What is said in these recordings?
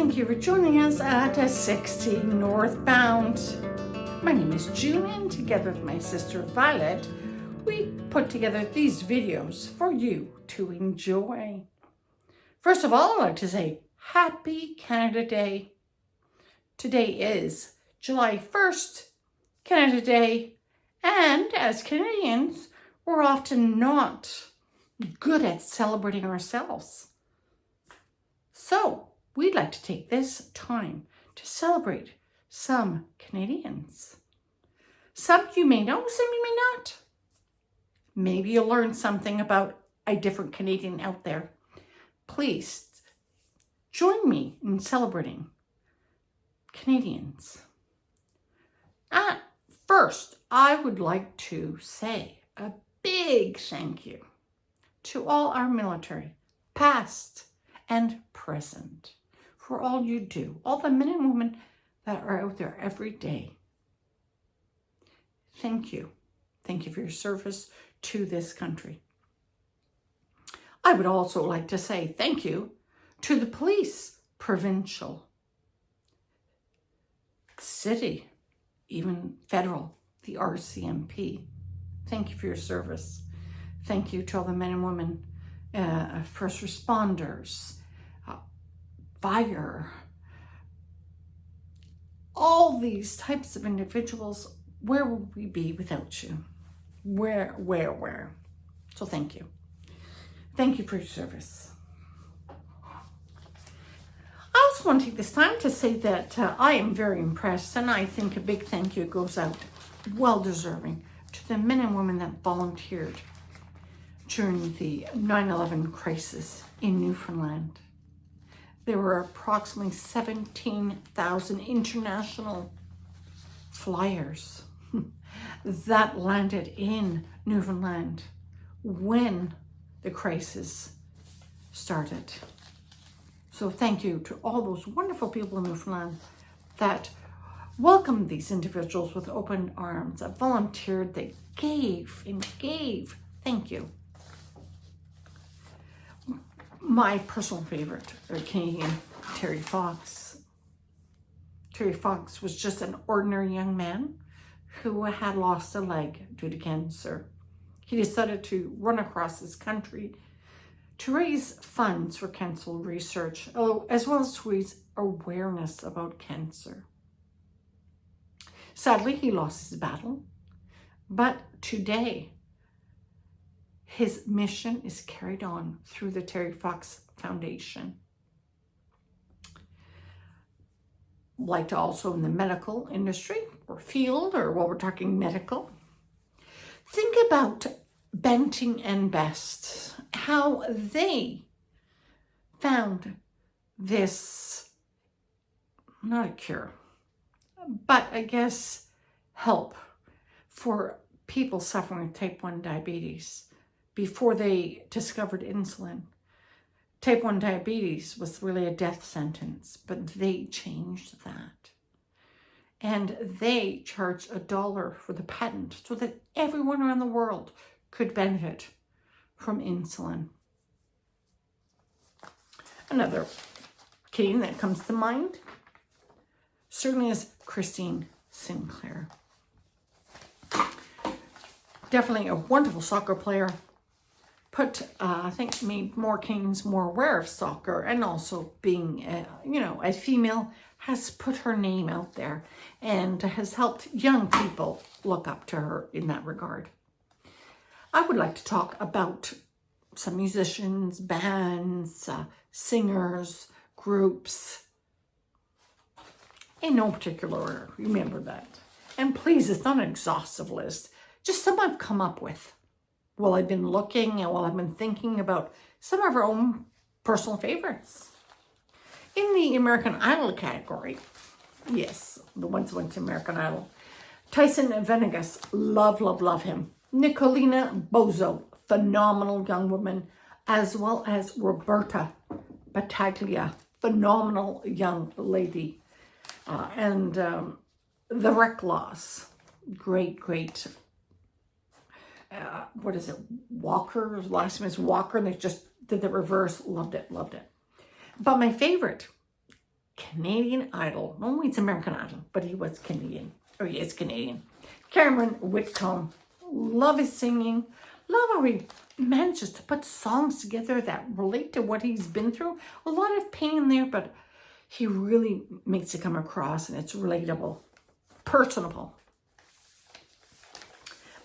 Thank you for joining us at 60 Northbound. My name is June, and together with my sister Violet, we put together these videos for you to enjoy. First of all, I'd like to say Happy Canada Day. Today is July 1st, Canada Day, and as Canadians, we're often not good at celebrating ourselves. So, we'd like to take this time to celebrate some Canadians. Some you may know, some you may not. Maybe you'll learn something about a different Canadian out there. Please join me in celebrating Canadians. First, I would like to say a big thank you to all our military, past and present, for all you do, all the men and women that are out there every day. Thank you. Thank you for your service to this country. I would also like to say thank you to the police, provincial, city, even federal, the RCMP. Thank you for your service. Thank you to all the men and women, first responders, fire, all these types of individuals. Where would we be without you? Where? So thank you. Thank you for your service. I also want to take this time to say that I am very impressed, and I think a big thank you goes out, well deserving, to the men and women that volunteered during the 9/11 crisis in Newfoundland. There were approximately 17,000 international flyers that landed in Newfoundland when the crisis started. So thank you to all those wonderful people in Newfoundland that welcomed these individuals with open arms, that volunteered, they gave and gave. Thank you. My personal favorite Canadian, Terry Fox. Terry Fox was just an ordinary young man who had lost a leg due to cancer. He decided to run across this country to raise funds for cancer research, as well as to raise awareness about cancer. Sadly, he lost his battle, but today, his mission is carried on through the Terry Fox Foundation. Like to also in the medical industry or field, or while we're talking medical, think about Benting and Best, how they found this, not a cure, but I guess help for people suffering with type 1 diabetes. Before they discovered insulin, type 1 diabetes was really a death sentence, but they changed that. And they charged $1 for the patent so that everyone around the world could benefit from insulin. Another Canadian that comes to mind certainly is Christine Sinclair. Definitely a wonderful soccer player. I think made more Canadians more aware of soccer, and also being, a female, has put her name out there and has helped young people look up to her in that regard. I would like to talk about some musicians, bands, singers, groups, in no particular order. Remember that. And please, it's not an exhaustive list, just some I've come up with. While I've been looking and while I've been thinking about some of our own personal favorites. In the American Idol category, yes, the ones who went to American Idol, Tyson Venegas, love him. Nicolina Bozo, phenomenal young woman, as well as Roberta Battaglia, phenomenal young lady. And the Reclaws, great Walker, his last name is Walker, and they just did the reverse. Loved it. But my favorite Canadian Idol. No, it's American Idol, but he was Canadian. Or he is Canadian. Cameron Whitcomb. Love his singing. Love how he manages to put songs together that relate to what he's been through. A lot of pain there, but he really makes it come across and it's relatable, personable.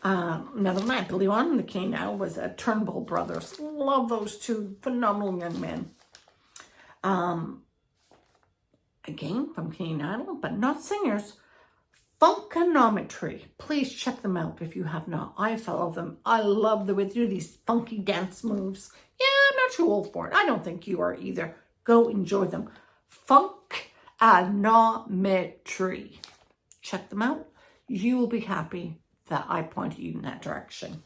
Another man, Billy on the King now was Turnbull Brothers. Love those two phenomenal young men. Again, from Canadian Idol, but not singers. Funkonometry. Please check them out if you have not. I follow them. I love the way they do these funky dance moves. Yeah, I'm not too old for it. I don't think you are either. Go enjoy them. Funkonometry. Check them out. You will be happy that I pointed you in that direction.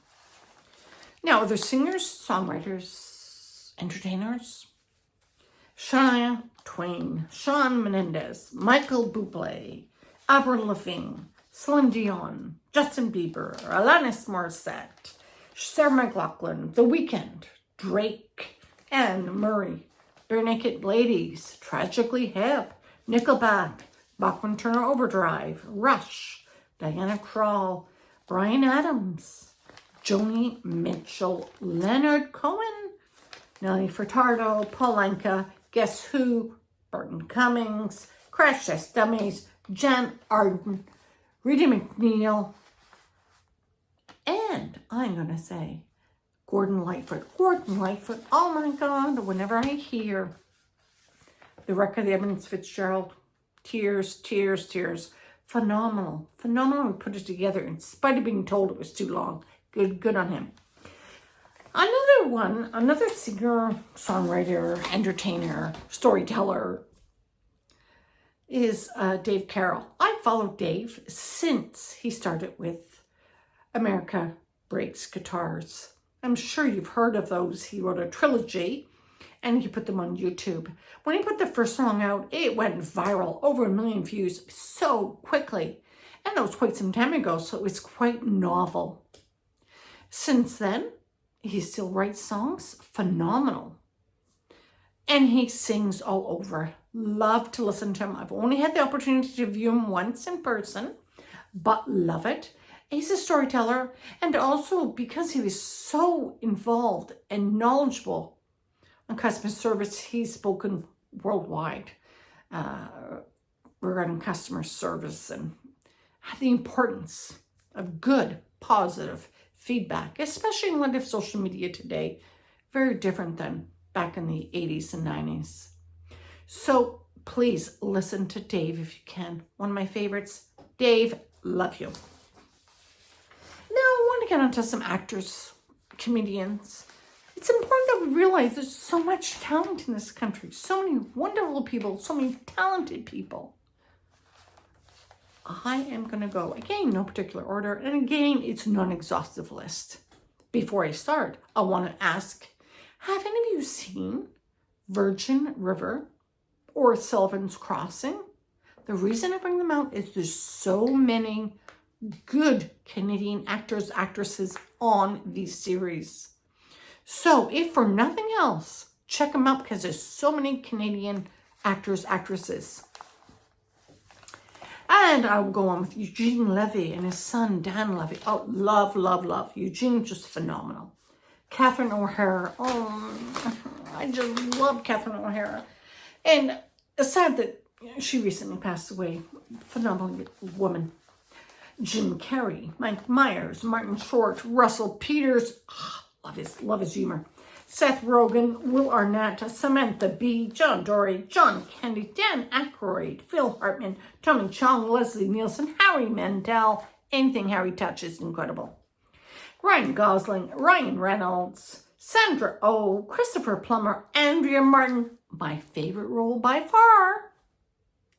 Now, other singers, songwriters, entertainers. Shania Twain, Shawn Menendez, Michael Bublé, Avril Lavigne, Celine Dion, Justin Bieber, Alanis Morissette, Sarah McLachlan, The Weeknd, Drake, Anne Murray, Bare Naked Ladies, Tragically Hip, Nickelback, Bachman Turner Overdrive, Rush, Diana Krall, Bryan Adams, Joni Mitchell, Leonard Cohen, Nelly Furtado, Paul Anka, Guess Who, Burton Cummings, Crash Test Dummies, Jan Arden, Rita McNeil, and I'm going to say Gordon Lightfoot. Gordon Lightfoot, oh my God, whenever I hear the record of the Evans Fitzgerald, tears, tears, tears. Phenomenal, phenomenal. We put it together in spite of being told it was too long. Good on him. Another singer, songwriter, entertainer, storyteller is Dave Carroll. I followed Dave since he started with America Breaks Guitars. I'm sure you've heard of those. He wrote a trilogy and he put them on YouTube. When he put the first song out, it went viral, over 1 million views so quickly. And that was quite some time ago, so it was quite novel. Since then, he still writes songs, phenomenal. And he sings all over. Love to listen to him. I've only had the opportunity to view him once in person, but love it. He's a storyteller, and also because he was so involved and knowledgeable on customer service, he's spoken worldwide regarding customer service and the importance of good, positive feedback, especially in light of social media today. Very different than back in the 80s and 90s. So please listen to Dave if you can. One of my favorites. Dave, love you. Now I want to get onto some actors, comedians. It's important that we realize there's so much talent in this country. So many wonderful people, so many talented people. I am going to go, again, no particular order. And again, it's a non-exhaustive list. Before I start, I want to ask, have any of you seen Virgin River or Sullivan's Crossing? The reason I bring them out is there's so many good Canadian actors, actresses on these series. So if for nothing else, check them out because there's so many Canadian actors, actresses. And I will go on with Eugene Levy and his son, Dan Levy. Oh, love, love, love. Eugene, just phenomenal. Catherine O'Hara. Oh, I just love Catherine O'Hara. And it's sad that she recently passed away. Phenomenal woman. Jim Carrey, Mike Myers, Martin Short, Russell Peters. Oh, love his humor. Seth Rogen, Will Arnett, Samantha Bee, John Dory, John Candy, Dan Aykroyd, Phil Hartman, Tommy Chong, Leslie Nielsen, Harry Mandel. Anything Harry touches, incredible. Ryan Gosling, Ryan Reynolds, Sandra Oh, Christopher Plummer, Andrea Martin. My favorite role by far,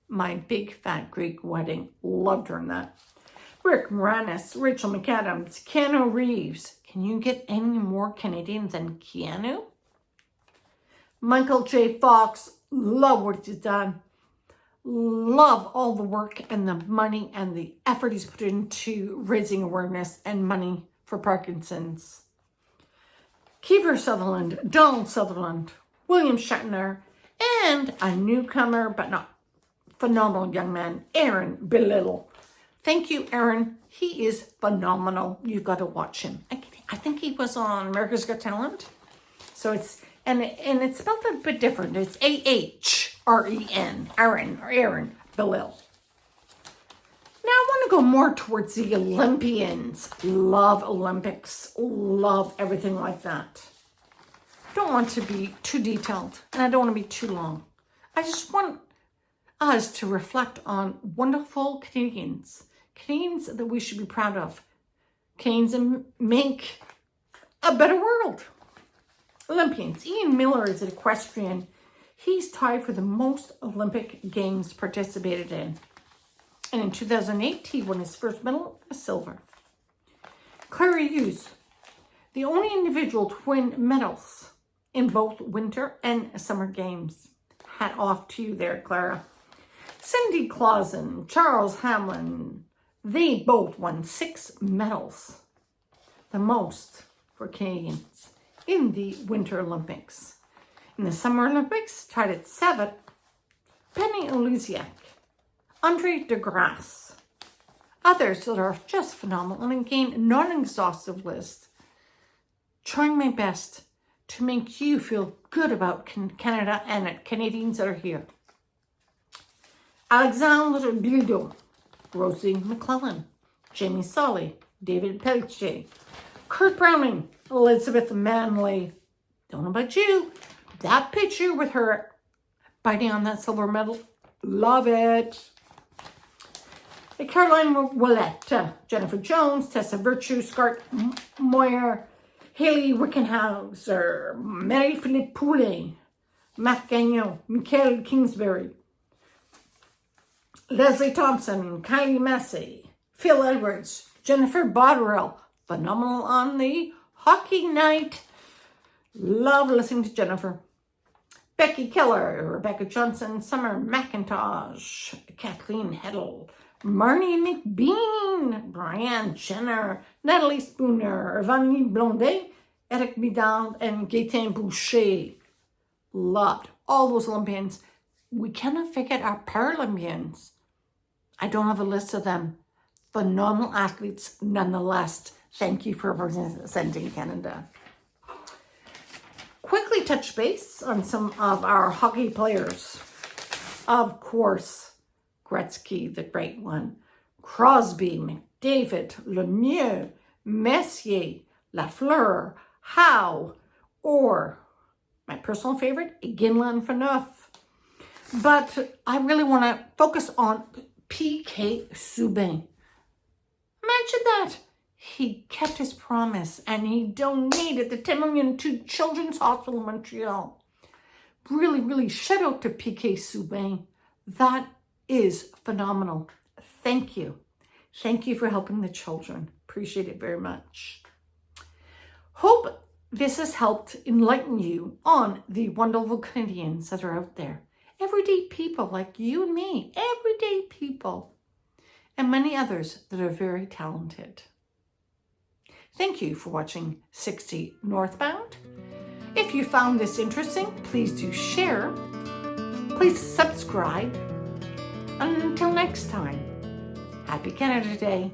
My Big Fat Greek Wedding. Loved her in that. Rick Moranis, Rachel McAdams, Keanu Reeves. Can you get any more Canadian than Keanu? Michael J. Fox, love what he's done. Love all the work and the money and the effort he's put into raising awareness and money for Parkinson's. Kiefer Sutherland, Donald Sutherland, William Shatner, And a newcomer, but not phenomenal young man, Aaron Belittle. Thank you, Aaron. He is phenomenal. You've got to watch him. I think he was on America's Got Talent. So it's, and it's spelled a bit different. It's A-H-R-E-N, Aaron Belittle. Now I want to go more towards the Olympians. Love Olympics. Love everything like that. Don't want to be too detailed, and I don't want to be too long. I just want us to reflect on wonderful Canadians that we should be proud of. Canadians that make a better world. Olympians. Ian Miller is an equestrian. He's tied for the most Olympic Games participated in. And in 2008, he won his first medal, a silver. Clara Hughes, the only individual to win medals in both winter and summer games. Hat off to you there, Clara. Cindy Clausen, Charles Hamlin, they both won 6 medals, the most for Canadians in the Winter Olympics. In the Summer Olympics, tied at 7, Penny Oleksiak, Andre DeGrasse, others that are just phenomenal. And again, not an exhaustive list. Trying my best to make you feel good about Canada and Canadians that are here. Alexandre Bildo, Rosie McClellan, Jamie Solly, David Pelletier, Kurt Browning, Elizabeth Manley. Don't know about you. That picture with her biting on that silver medal. Love it. Caroline Ouellette, Jennifer Jones, Tessa Virtue, Scott Moyer, Haley Wickenhauser, Marie-Philippe Poulet, Matt Gagnon, Michael Kingsbury, Leslie Thompson, Kylie Massey, Phil Edwards, Jennifer Botterill, phenomenal on the hockey night. Love listening to Jennifer. Becky Keller, Rebecca Johnson, Summer McIntosh, Kathleen Heddle, Marnie McBean, Brianne Jenner, Natalie Spooner, Vanny Blondet, Eric Vidal, and Gaëtan Boucher. Loved all those Olympians. We cannot forget our Paralympians. I don't have a list of them. Phenomenal athletes nonetheless. Thank you for representing Canada. Quickly touch base on some of our hockey players. Of course, Gretzky, the great one. Crosby, McDavid, Lemieux, Messier, Lafleur, Howe, or my personal favorite, Ginlan Phaneuf. But I really want to focus on P.K. Subban. Imagine that. He kept his promise and he donated the 10 million to Children's Hospital in Montreal. Really, shout out to P.K. Subban. That is phenomenal. Thank you. Thank you for helping the children. Appreciate it very much. Hope this has helped enlighten you on the wonderful Canadians that are out there. Everyday people like you and me. Everyday people. And many others that are very talented. Thank you for watching 60 Northbound. If you found this interesting, please do share. Please subscribe. And until next time, Happy Canada Day.